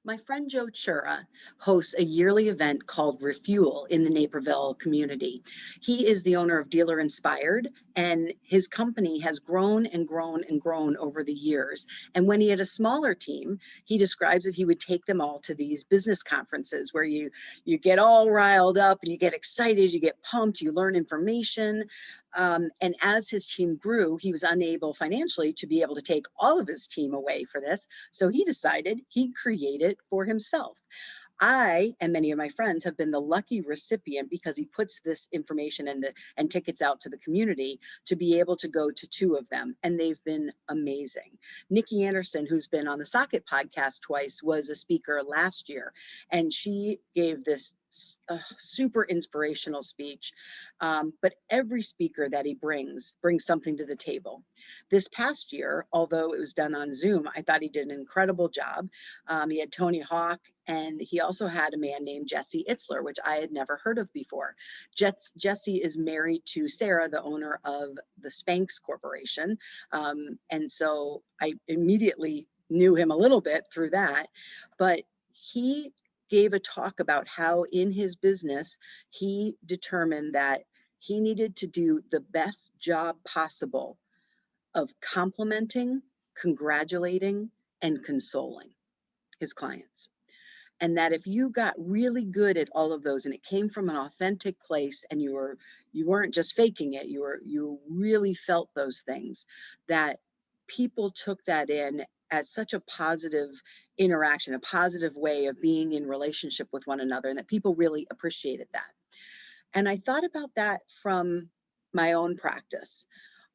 My friend Joe Chura hosts a yearly event called Refuel in the Naperville community. He is the owner of Dealer Inspired, and his company has grown and grown and grown over the years. And when he had a smaller team, he describes that he would take them all to these business conferences where you get all riled up and you get excited, you get pumped, you learn information. And as his team grew, he was unable financially to be able to take all of his team away for this. So he decided he'd create it for himself. I and many of my friends have been the lucky recipient because he puts this information and tickets out to the community to be able to go to two of them, and they've been amazing. Nikki Anderson, who's been on the Socket podcast twice, was a speaker last year, and she gave this super inspirational speech. But every speaker that he brings something to the table. This past year, although it was done on Zoom, I thought he did an incredible job. He had Tony Hawk, and he also had a man named Jesse Itzler, which I had never heard of before. Jesse is married to Sarah, the owner of the Spanx Corporation. And so I immediately knew him a little bit through that. But he gave a talk about how in his business, he determined that he needed to do the best job possible of complimenting, congratulating, and consoling his clients. And that if you got really good at all of those and it came from an authentic place and you weren't just faking it, you really felt those things, that people took that in as such a positive interaction, a positive way of being in relationship with one another, and that people really appreciated that. And I thought about that from my own practice.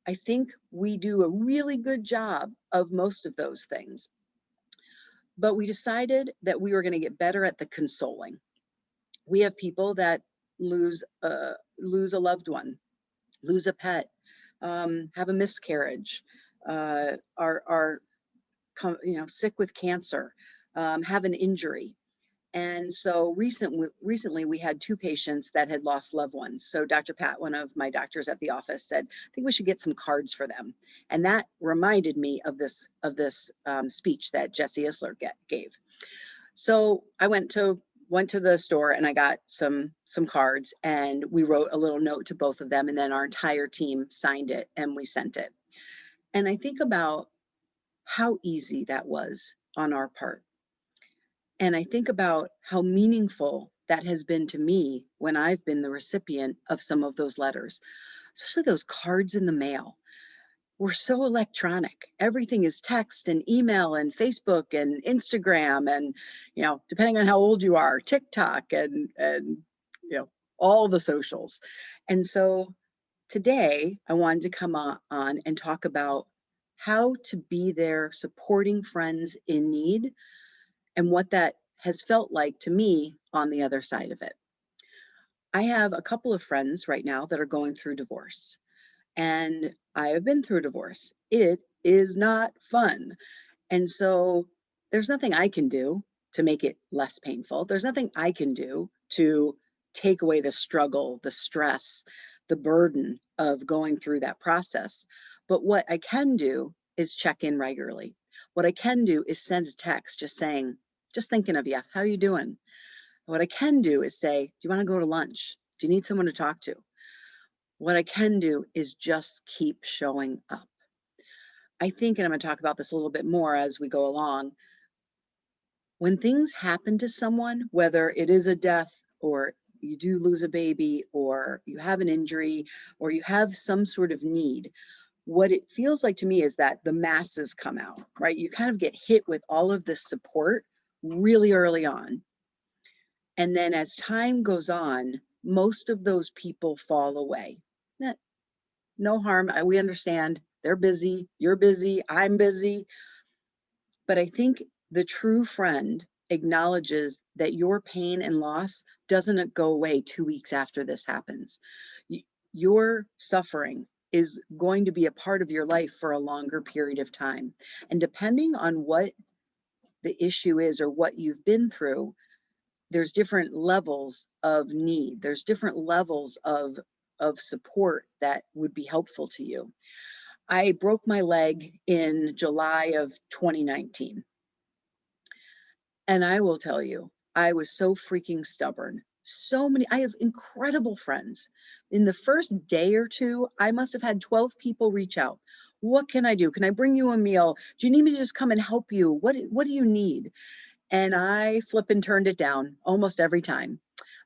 I think we do a really good job of most of those things, but we decided that we were going to get better at the consoling. We have people that lose a loved one, lose a pet, have a miscarriage, are sick with cancer, have an injury. And so recently we had two patients that had lost loved ones. So Dr. Pat, one of my doctors at the office, said, I think we should get some cards for them. And that reminded me of this speech that Jesse Isler gave. So I went to the store and I got some cards, and we wrote a little note to both of them, and then our entire team signed it and we sent it. And I think about how easy that was on our part. And I think about how meaningful that has been to me when I've been the recipient of some of those letters, especially those cards in the mail. We're so electronic. Everything is text and email and Facebook and Instagram and, depending on how old you are, TikTok and all the socials. And so today I wanted to come on and talk about how to be there supporting friends in need and what that has felt like to me on the other side of it. I have a couple of friends right now that are going through divorce, and I have been through divorce. It is not fun. And so there's nothing I can do to make it less painful. There's nothing I can do to take away the struggle, the stress, the burden of going through that process. But what I can do is check in regularly. What I can do is send a text just saying, just thinking of you. How are you doing? What I can do is say, do you want to go to lunch? Do you need someone to talk to? What I can do is just keep showing up. I think, and I'm going to talk about this a little bit more as we go along, when things happen to someone, whether it is a death or you do lose a baby or you have an injury or you have some sort of need, what it feels like to me is that the masses come out, right? You kind of get hit with all of this support really early on. And then as time goes on, most of those people fall away. No harm. We understand they're busy, you're busy, I'm busy. But I think the true friend acknowledges that your pain and loss doesn't go away 2 weeks after this happens. Your suffering is going to be a part of your life for a longer period of time. And depending on what the issue is or what you've been through, there's different levels of need. There's different levels of support that would be helpful to you. I broke my leg in July of 2019. And I will tell you, I was so freaking stubborn. I have incredible friends. In the first day or two, I must have had 12 people reach out. What can I do? Can I bring you a meal? Do you need me to just come and help you? What do you need? And I flippin' turned it down almost every time.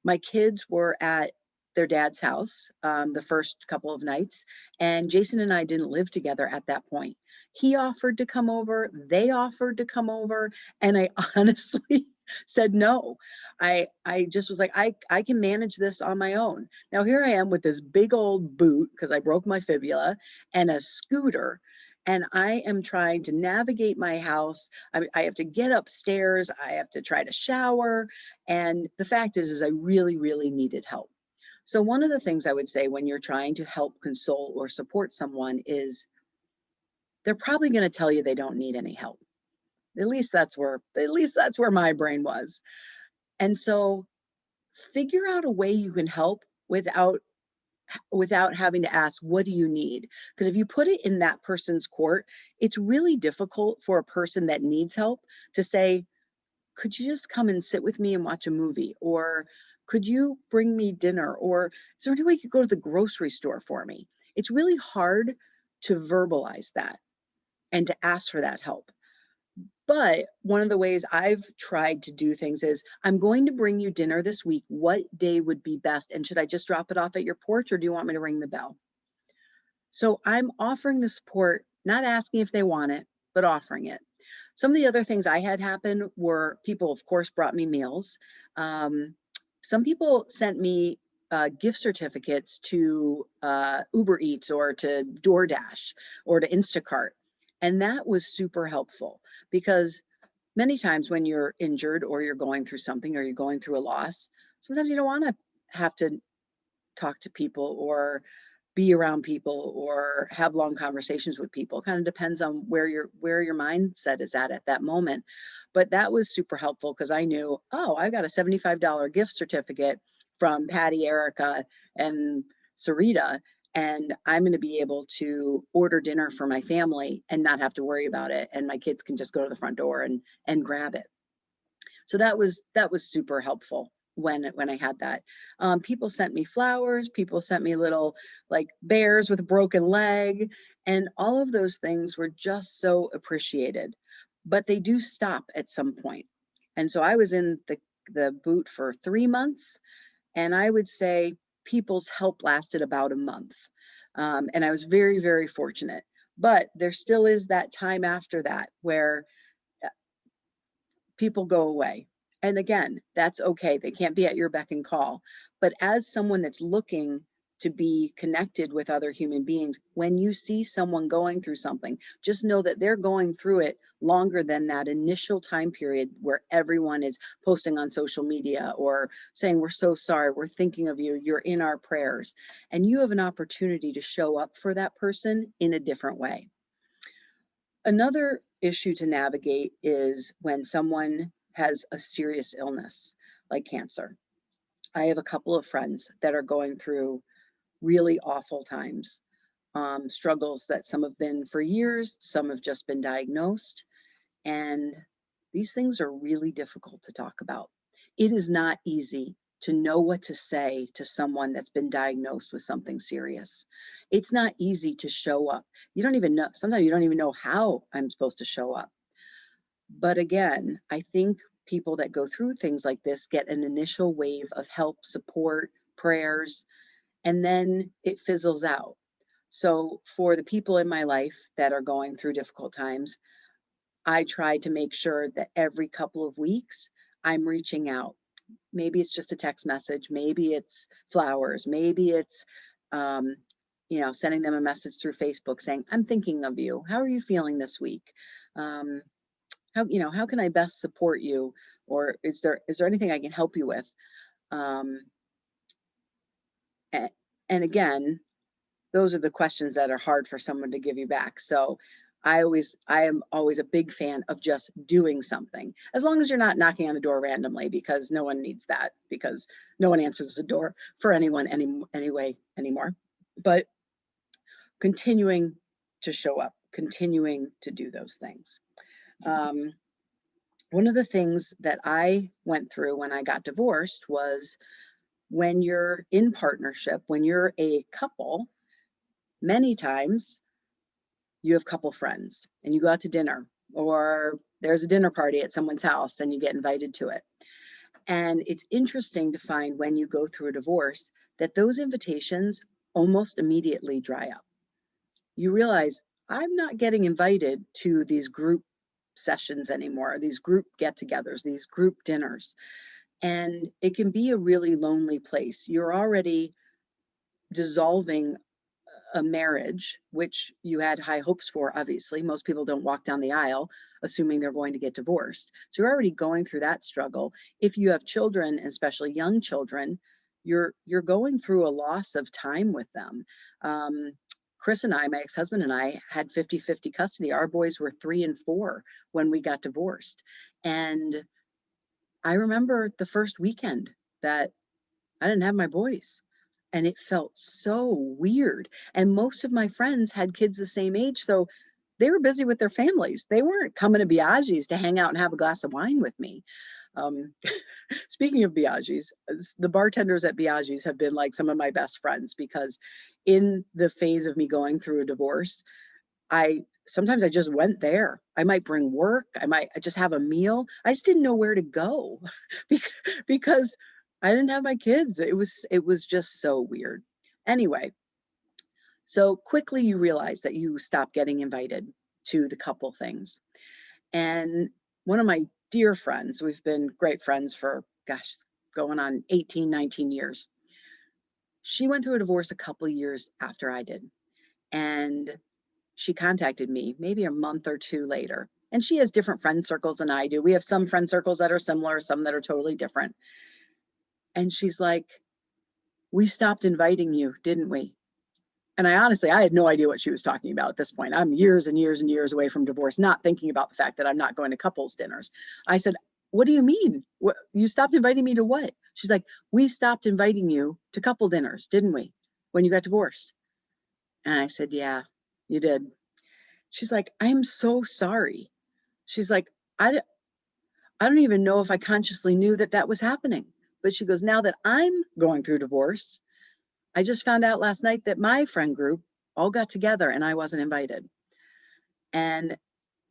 My kids were at their dad's house the first couple of nights, and Jason and I didn't live together at that point. He offered to come over, they offered to come over, and I honestly said no. I just was like, I can manage this on my own. Now here I am with this big old boot because I broke my fibula and a scooter, and I am trying to navigate my house. I have to get upstairs. I have to try to shower. And the fact is I really, really needed help. So one of the things I would say when you're trying to help, console, or support someone is they're probably going to tell you they don't need any help. At least that's where my brain was. And so figure out a way you can help without having to ask, what do you need? Because if you put it in that person's court, it's really difficult for a person that needs help to say, could you just come and sit with me and watch a movie? Or could you bring me dinner? Or is there any way you could go to the grocery store for me? It's really hard to verbalize that and to ask for that help. But one of the ways I've tried to do things is, I'm going to bring you dinner this week. What day would be best? And should I just drop it off at your porch, or do you want me to ring the bell? So I'm offering the support, not asking if they want it, but offering it. Some of the other things I had happen were people, of course, brought me meals. Um, some people sent me gift certificates to Uber Eats or to DoorDash or to Instacart. And that was super helpful because many times when you're injured or you're going through something or you're going through a loss, sometimes you don't want to have to talk to people or be around people or have long conversations with people. Kind of depends on where your mindset is at that moment. But that was super helpful because I knew, oh, I got a $75 gift certificate from Patty, Erica, and Sarita, and I'm going to be able to order dinner for my family and not have to worry about it, and my kids can just go to the front door and grab it. So that was super helpful when I had that. People sent me flowers, people sent me little like bears with a broken leg, and all of those things were just so appreciated. But they do stop at some point. And so I was in the boot for 3 months, and I would say people's help lasted about a month. And I was very, very fortunate. But there still is that time after that where people go away. And again, that's okay. They can't be at your beck and call. But as someone that's looking to be connected with other human beings, when you see someone going through something, just know that they're going through it longer than that initial time period where everyone is posting on social media or saying, we're so sorry, we're thinking of you, you're in our prayers. And you have an opportunity to show up for that person in a different way. Another issue to navigate is when someone has a serious illness like cancer. I have a couple of friends that are going through really awful times, struggles that some have been for years, some have just been diagnosed. And these things are really difficult to talk about. It is not easy to know what to say to someone that's been diagnosed with something serious. It's not easy to show up. You don't even know, sometimes you don't even know how I'm supposed to show up. But again, I think people that go through things like this get an initial wave of help, support, prayers, and then it fizzles out. So for the people in my life that are going through difficult times, I try to make sure that every couple of weeks I'm reaching out. Maybe it's just a text message, maybe it's flowers, maybe it's um, sending them a message through Facebook saying, I'm thinking of you. How are you feeling this week? Um, how can I best support you? Or is there anything I can help you with? Um, and again, those are the questions that are hard for someone to give you back. So I am always a big fan of just doing something, as long as you're not knocking on the door randomly, because no one needs that, because no one answers the door for anyone anyway anymore. But continuing to show up, continuing to do those things. Um, one of the things that I went through when I got divorced was, when you're in partnership, when you're a couple, many times you have couple friends and you go out to dinner, or there's a dinner party at someone's house and you get invited to it. And it's interesting to find, when you go through a divorce, that those invitations almost immediately dry up. You realize, I'm not getting invited to these group sessions anymore, these group get-togethers, these group dinners. And it can be a really lonely place. You're already dissolving a marriage, which you had high hopes for, obviously. Most people don't walk down the aisle assuming they're going to get divorced. So you're already going through that struggle. If you have children, especially young children, you're going through a loss of time with them. Chris and I, my ex-husband and I, had 50-50 custody. Our boys were 3 and 4 when we got divorced. And I remember the first weekend that I didn't have my boys. And it felt so weird. And most of my friends had kids the same age, so they were busy with their families. They weren't coming to Biaggi's to hang out and have a glass of wine with me. Um, Speaking of Biaggi's, the bartenders at Biaggi's have been like some of my best friends, because in the phase of me going through a divorce, sometimes I just went there. I might bring work. I might just have a meal. I just didn't know where to go because I didn't have my kids. It was just so weird. Anyway, so quickly you realize that you stop getting invited to the couple things. And one of my dear friends, we've been great friends for, gosh, going on 18, 19 years. She went through a divorce a couple years after I did. And she contacted me maybe a month or two later. And she has different friend circles than I do. We have some friend circles that are similar, some that are totally different. And she's like, we stopped inviting you, didn't we? And I had no idea what she was talking about at this point. I'm years and years and years away from divorce, not thinking about the fact that I'm not going to couples dinners. I said, what do you mean? What, you stopped inviting me to what? She's like, we stopped inviting you to couple dinners, didn't we? When you got divorced. And I said, yeah, you did. She's like, I'm so sorry. She's like, I don't even know if I consciously knew that that was happening. But she goes, now that I'm going through divorce, I just found out last night that my friend group all got together and I wasn't invited. And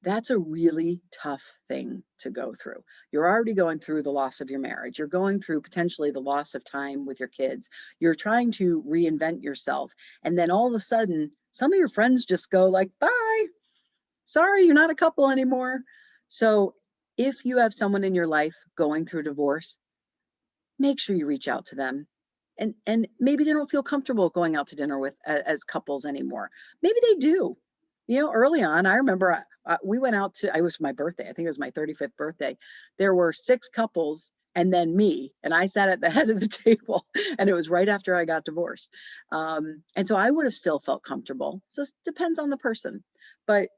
that's a really tough thing to go through. You're already going through the loss of your marriage. You're going through potentially the loss of time with your kids. You're trying to reinvent yourself. And then all of a sudden, some of your friends just go like, bye, sorry, you're not a couple anymore. So if you have someone in your life going through divorce, make sure you reach out to them. And maybe they don't feel comfortable going out to dinner with as couples anymore. Maybe they do. You know, early on, I remember we went out to, it was my birthday. I think it was my 35th birthday. There were 6 couples and then me, and I sat at the head of the table, and it was right after I got divorced. And so I would have still felt comfortable. So it depends on the person, but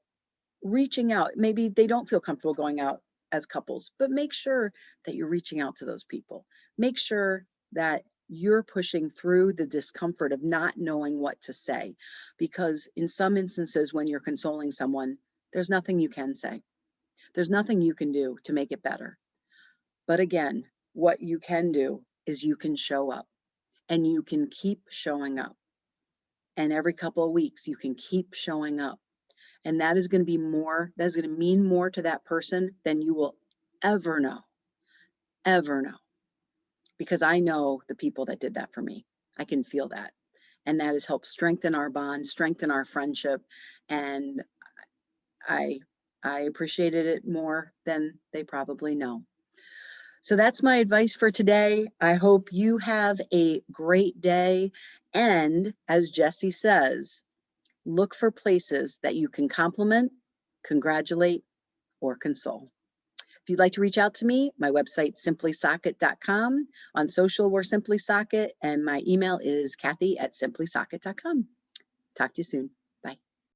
reaching out, maybe they don't feel comfortable going out as couples, but make sure that you're reaching out to those people. Make sure that you're pushing through the discomfort of not knowing what to say, because in some instances, when you're consoling someone, there's nothing you can say. There's nothing you can do to make it better. But again, what you can do is you can show up, and you can keep showing up. And every couple of weeks, you can keep showing up. And that is going to be more, that's going to mean more to that person than you will ever know, ever know. Because I know the people that did that for me. I can feel that. And that has helped strengthen our bond, strengthen our friendship. And I appreciated it more than they probably know. So that's my advice for today. I hope you have a great day. And as Jesse says, look for places that you can compliment, congratulate, or console. If you'd like to reach out to me, my website, simplysocket.com. On social, we're Simply Socket, and my email is Cathy@simplysocket.com. Talk to you soon.